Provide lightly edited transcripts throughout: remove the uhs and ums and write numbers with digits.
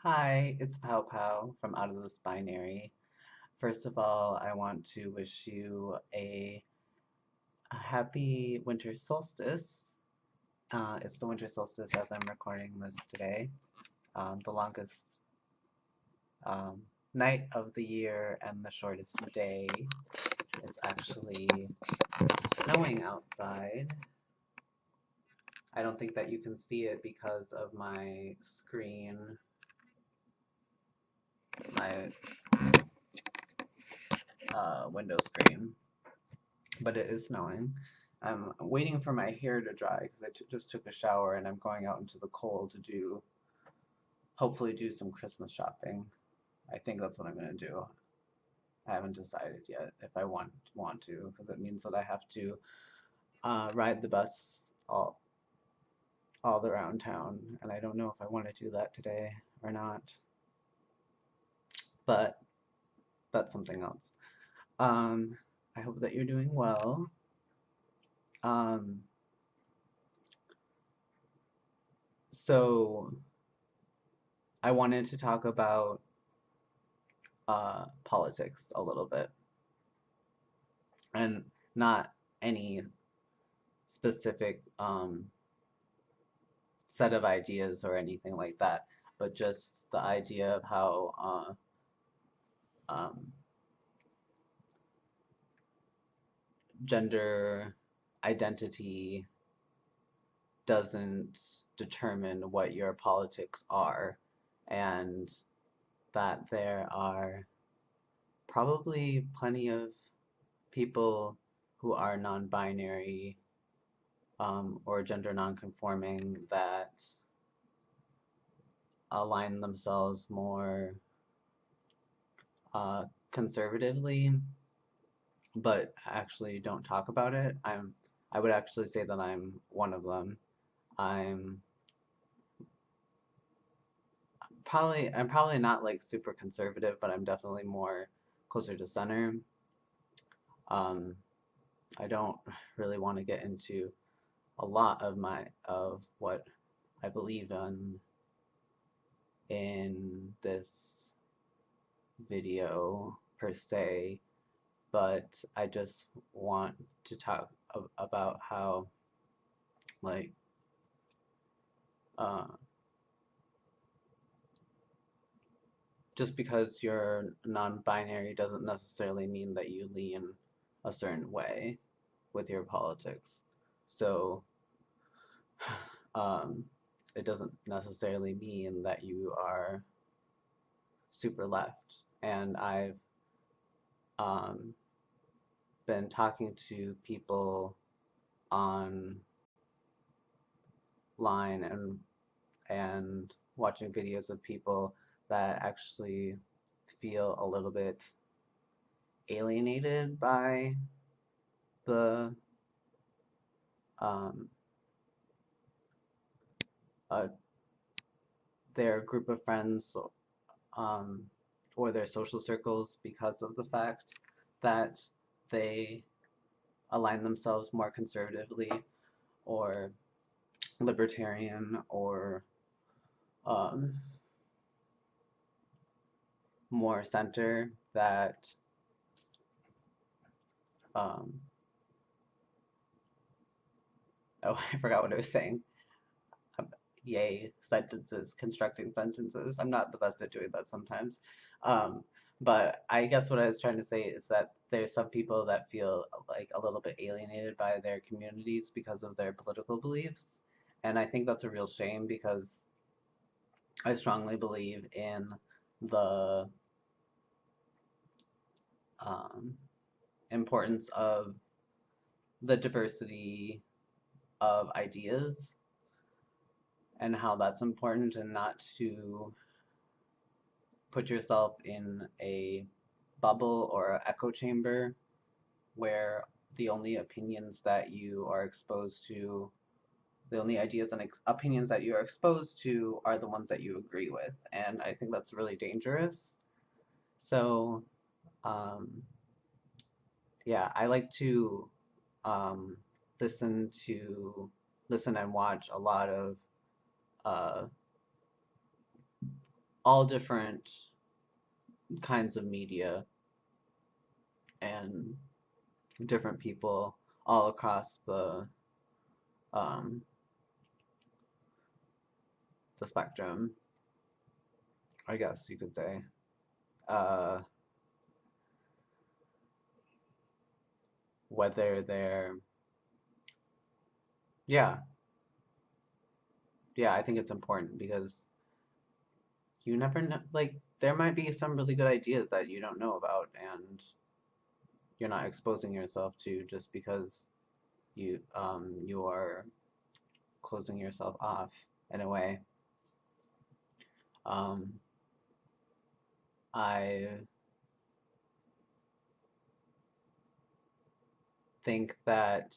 Hi, it's Pow Pow from Out of This Binary. First of all, I want to wish you a happy winter solstice. It's the winter solstice as I'm recording this today. The longest um, night of the year and the shortest day. It's actually snowing outside. I don't think that you can see it because of my screen, my window screen. But it is snowing. I'm waiting for my hair to dry because I just took a shower and I'm going out into the cold to hopefully do some Christmas shopping. I think that's what I'm going to do. I haven't decided yet if I want to, because it means that I have to ride the bus all around town, and I don't know if I want to do that today or not. But that's something else. Um, I hope that you're doing well. Um, so I wanted to talk about politics a little bit, and not any specific set of ideas or anything like that, but just the idea of how um, gender identity doesn't determine what your politics are, and that there are probably plenty of people who are non-binary or gender non-conforming that align themselves more conservatively, but actually don't talk about it. I would actually say that I'm one of them. I'm I'm probably not like super conservative, but I'm definitely more closer to center. Um, I don't really want to get into a lot of what I believe in this video per se, but I just want to talk about how like uh, just because you're non-binary doesn't necessarily mean that you lean a certain way with your politics. So um, it doesn't necessarily mean that you are super left. And I've um, been talking to people online and watching videos of people that actually feel a little bit alienated by the um, uh, their group of friends um, or their social circles because of the fact that they align themselves more conservatively or libertarian or um, more center that um, oh, I forgot what I was saying. Yay, sentences, constructing sentences. I'm not the best at doing that sometimes. Um, but I guess what I was trying to say is that there's some people that feel like a little bit alienated by their communities because of their political beliefs. And I think that's a real shame because I strongly believe in the um, importance of the diversity of ideas and how that's important, and not to put yourself in a bubble or an echo chamber where the only opinions that you are exposed to, the only ideas and opinions that you are exposed to are the ones that you agree with. And I think that's really dangerous. So, um, yeah, I like to um, listen to listen and watch uh, all different kinds of media and different people all across um, the spectrum, I guess you could say. Uh, Whether they're, yeah, yeah, I think it's important because you never know, like, there might be some really good ideas that you don't know about and you're not exposing yourself to just because you are closing yourself off in a way. Um, I think that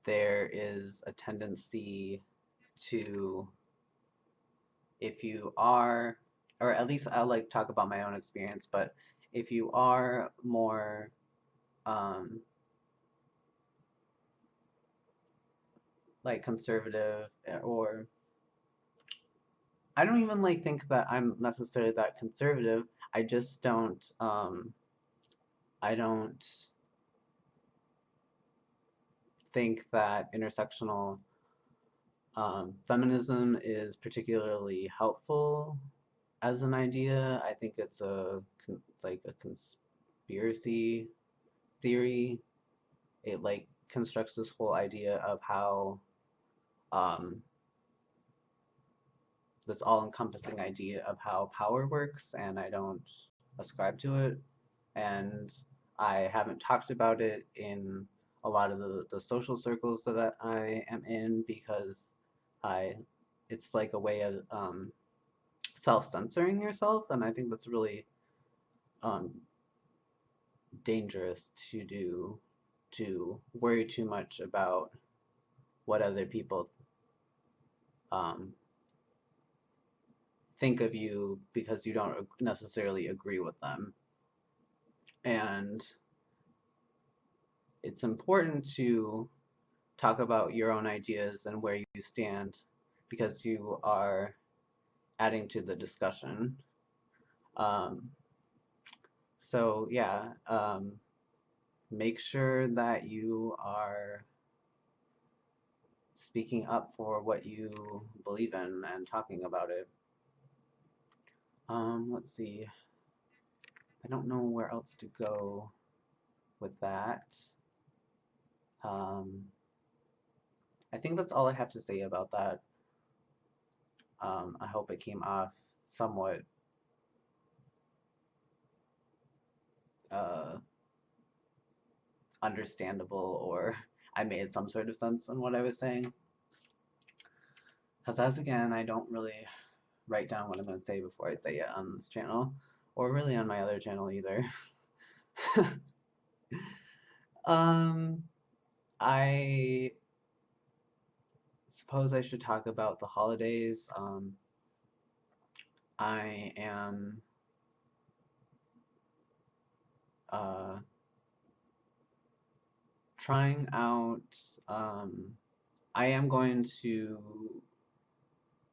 there is a tendency to, if you are, or at least I'll like talk about my own experience, but if you are more um, like conservative, or I don't even like think that I'm necessarily that conservative. I just I don't think that intersectional feminism is particularly helpful as an idea. I think it's like a conspiracy theory. It like constructs this whole idea of how um, this all-encompassing idea of how power works, and I don't ascribe to it. And I haven't talked about it in a lot of the social circles that I am in because I it's like a way of self-censoring yourself, and I think that's really um, dangerous to do, to worry too much about what other people um, think of you because you don't necessarily agree with them. And it's important to talk about your own ideas and where you stand because you are adding to the discussion. Um, so, yeah, make sure that you are speaking up for what you believe in and talking about it. Let's see. I don't know where else to go with that. Um, I think that's all I have to say about that. I hope it came off somewhat uh, understandable, or I made some sort of sense in what I was saying. Because as again, I don't really write down what I'm going to say before I say it on this channel, or really on my other channel either. um, I suppose I should talk about the holidays. I am uh, trying out. I am going to,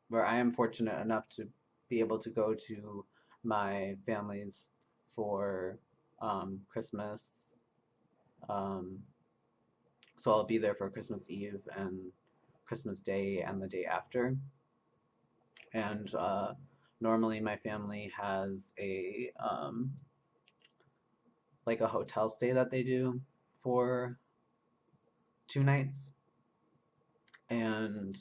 where I am fortunate enough to be able to go to my family's for Christmas. Um, so I'll be there for Christmas Eve and Christmas Day and the day after. And normally my family has a like a hotel stay that they do for 2 nights. And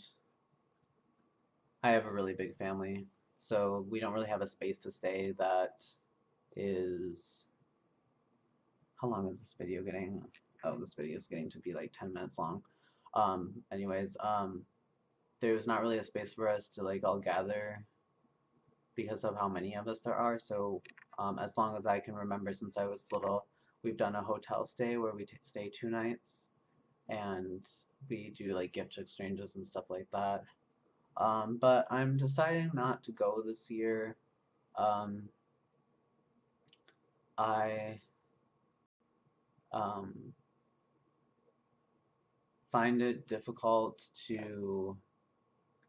I have a really big family, so we don't really have a space to stay that is. How long is this video getting? Oh, this video is getting to be like 10 minutes long. Anyways, there's not really a space for us to like all gather because of how many of us there are. So, as long as I can remember since I was little, we've done a hotel stay where we stay 2 nights and we do like gift exchanges and stuff like that. But I'm deciding not to go this year. Um, I um, find it difficult to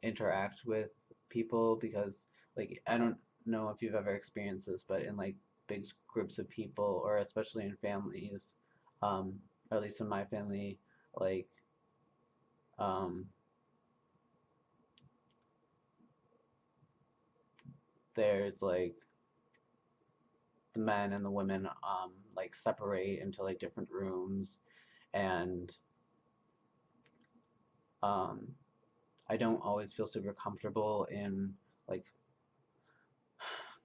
interact with people, because like I don't know if you've ever experienced this, but in like big groups of people, or especially in families, um, or at least in my family, like um, there's like the men and the women like separate into like different rooms, and um, I don't always feel super comfortable in like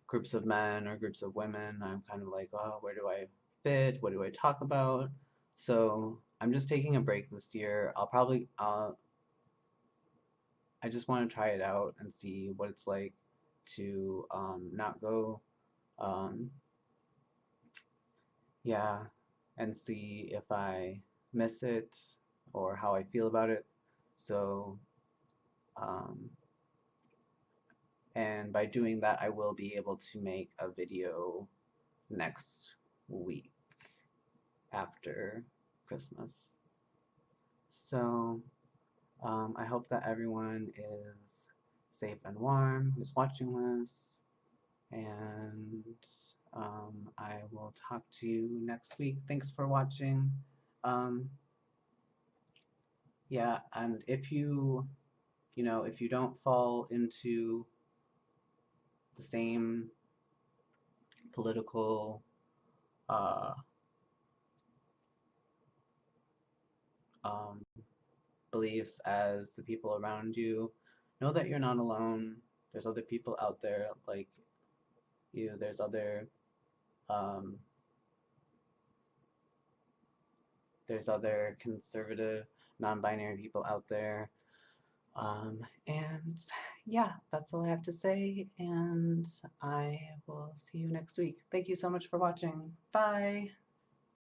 groups of men or groups of women. I'm kind of like, oh, where do I fit? What do I talk about? So I'm just taking a break this year. I just want to try it out and see what it's like to not go, um, yeah, and see if I miss it or how I feel about it. So, um, and by doing that, I will be able to make a video next week after Christmas. So, I hope that everyone is safe and warm who's watching this, and I will talk to you next week. Thanks for watching. Um, yeah, and if if you don't fall into the same political uh, um, beliefs as the people around you, know that you're not alone. There's other people out there like you. Um, there's other conservative, non-binary people out there. And yeah, that's all I have to say. And I will see you next week. Thank you so much for watching. Bye.